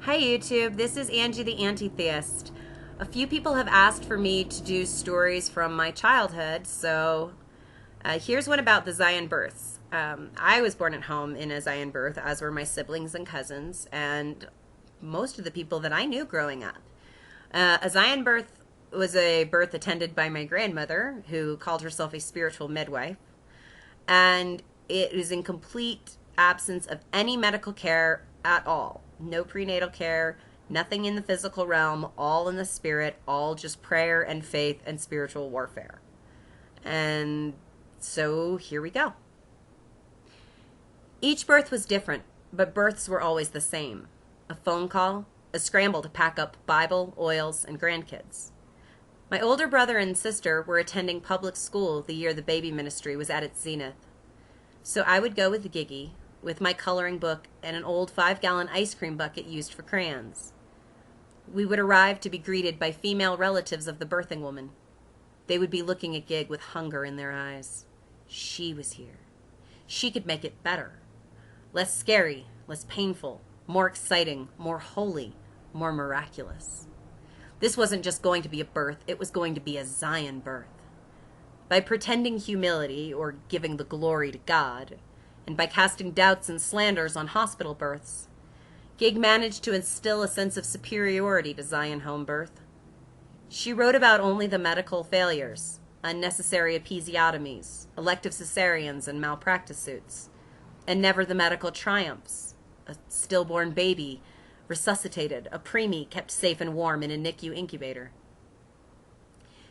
Hi YouTube, this is Angie the Anti-Theist. A few people have asked for me to do stories from my childhood, so here's one about the Zion births. I was born at home in a Zion birth, as were my siblings and cousins, and most of the people that I knew growing up. A Zion birth was a birth attended by my grandmother, who called herself a spiritual midwife, and it is in complete absence of any medical care at all. No prenatal care, nothing in the physical realm, all in the spirit, all just prayer and faith and spiritual warfare. And so here we go. Each birth was different, but births were always the same. A phone call, a scramble to pack up Bible, oils, and grandkids. My older brother and sister were attending public school the year the baby ministry was at its zenith. So I would go with Giggy, with my coloring book and an old 5-gallon ice cream bucket used for crayons. We would arrive to be greeted by female relatives of the birthing woman. They would be looking at Gig with hunger in their eyes. She was here. She could make it better. Less scary, less painful, more exciting, more holy, more miraculous. This wasn't just going to be a birth, it was going to be a Zion birth. By pretending humility, or giving the glory to God, and by casting doubts and slanders on hospital births, Gig managed to instill a sense of superiority to Zion home birth. She wrote about only the medical failures, unnecessary episiotomies, elective cesareans, and malpractice suits, and never the medical triumphs, a stillborn baby resuscitated, a preemie kept safe and warm in a NICU incubator.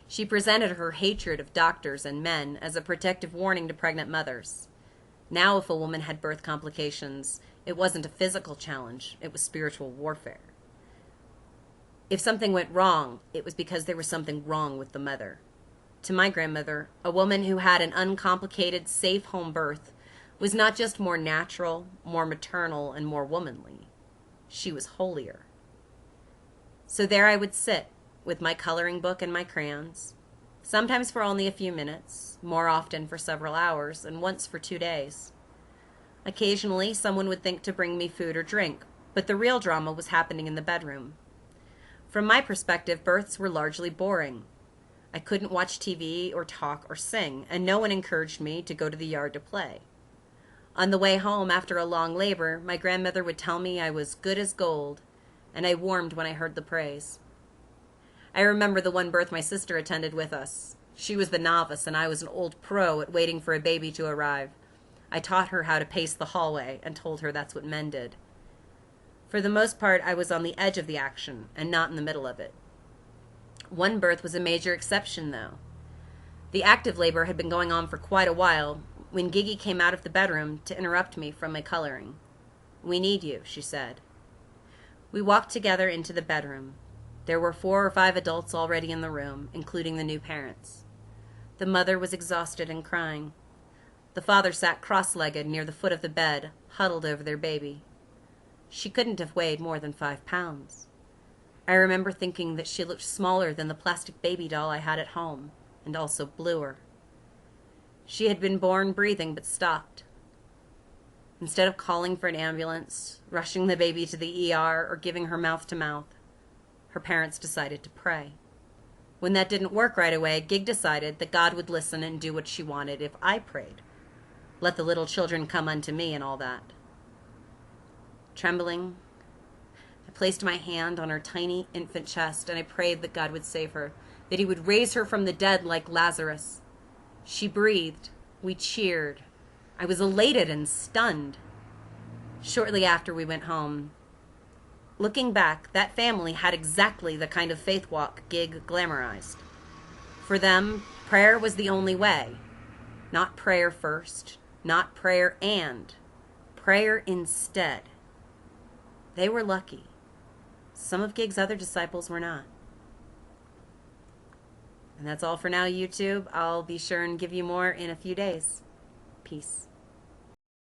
She presented her hatred of doctors and men as a protective warning to pregnant mothers. Now if a woman had birth complications, it wasn't a physical challenge, it was spiritual warfare. If something went wrong, it was because there was something wrong with the mother. To my grandmother, a woman who had an uncomplicated, safe home birth was not just more natural, more maternal, and more womanly. She was holier. So there I would sit, with my coloring book and my crayons, sometimes for only a few minutes, more often for several hours, and once for 2 days. Occasionally, someone would think to bring me food or drink, but the real drama was happening in the bedroom. From my perspective, births were largely boring. I couldn't watch TV or talk or sing, and no one encouraged me to go to the yard to play. On the way home after a long labor, my grandmother would tell me I was good as gold, and I warmed when I heard the praise. I remember the one birth my sister attended with us. She was the novice, and I was an old pro at waiting for a baby to arrive. I taught her how to pace the hallway and told her that's what men did. For the most part, I was on the edge of the action and not in the middle of it. One birth was a major exception, though. The active labor had been going on for quite a while when Giggy came out of the bedroom to interrupt me from my coloring. "We need you," she said. We walked together into the bedroom. There were 4 or 5 adults already in the room, including the new parents. The mother was exhausted and crying. The father sat cross-legged near the foot of the bed, huddled over their baby. She couldn't have weighed more than 5 pounds. I remember thinking that she looked smaller than the plastic baby doll I had at home, and also bluer. She had been born breathing but stopped. Instead of calling for an ambulance, rushing the baby to the ER, or giving her mouth to mouth, her parents decided to pray. When that didn't work right away, Gig decided that God would listen and do what she wanted if I prayed. "Let the little children come unto me," and all that. Trembling, I placed my hand on her tiny infant chest and I prayed that God would save her, that he would raise her from the dead like Lazarus. She breathed. We cheered. I was elated and stunned. Shortly after, we went home. Looking back, that family had exactly the kind of faith walk Gig glamorized. For them, prayer was the only way. Not prayer first, not prayer and, prayer instead. They were lucky. Some of Gig's other disciples were not. And that's all for now, YouTube. I'll be sure and give you more in a few days. Peace.